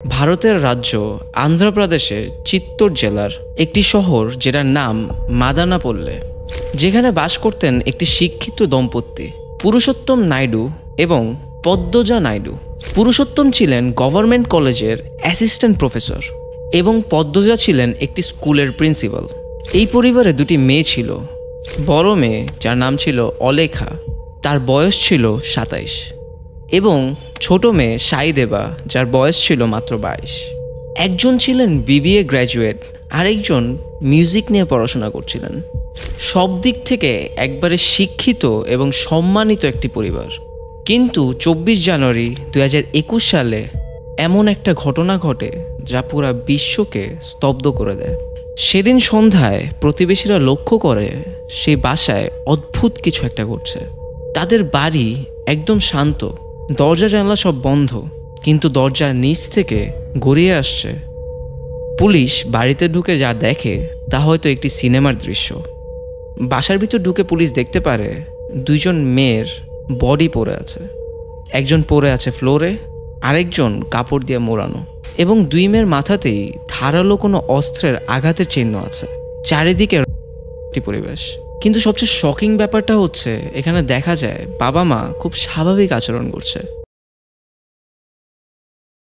ভারতের রাজ্য আন্ধ্রপ্রদেশের চিত্তোর জেলার একটি শহর যেটার নাম মাদানাপল্লে, যেখানে বাস করতেন একটি শিক্ষিত দম্পতি পুরুষোত্তম নাইডু এবং পদ্মজা নাইডু। পুরুষোত্তম ছিলেন গভর্নমেন্ট কলেজের অ্যাসিস্ট্যান্ট প্রফেসর এবং পদ্মজা ছিলেন একটি স্কুলের প্রিন্সিপাল। এই পরিবারে দুটি মেয়ে ছিল। বড় মেয়ে, যার নাম ছিল অলেখা, তার বয়স ছিল 27, এবং ছোট মেয়ে সাইদেবা, যার বয়স ছিল মাত্র 22। একজন ছিলেন বিবিএ গ্র্যাজুয়েট, আরেকজন মিউজিক নিয়ে পড়াশোনা করছিলেন। সব দিক থেকে একবারে শিক্ষিত এবং সম্মানিত একটি পরিবার। কিন্তু 24 জানুয়ারি 2021 সালে এমন একটা ঘটনা ঘটে যা পুরা বিশ্বকে স্তব্ধ করে দেয়। সেদিন সন্ধ্যায় প্রতিবেশীরা লক্ষ্য করে সেই বাসায় অদ্ভুত কিছু একটা ঘটছে। তাদের বাড়ি একদম শান্ত, দরজা জানলা সব বন্ধ, কিন্তু দরজার নিচ থেকে গড়িয়ে আসছে। পুলিশ বাড়িতে ঢুকে যা দেখে তা হয়তো একটি সিনেমার দৃশ্য। বাসার ভিতর ঢুকে পুলিশ দেখতে পারে দুইজন মেয়ের বডি পড়ে আছে। একজন পড়ে আছে ফ্লোরে, আরেকজন কাপড় দিয়ে মোড়ানো, এবং দুই মেয়ের মাথাতেই ধারালো কোনো অস্ত্রের আঘাতের চিহ্ন আছে। চারিদিকে একটি পরিবেশ। কিন্তু সবচেয়ে শকিং ব্যাপারটা হচ্ছে এখানে দেখা যায় বাবা মা খুব স্বাভাবিক আচরণ করছে।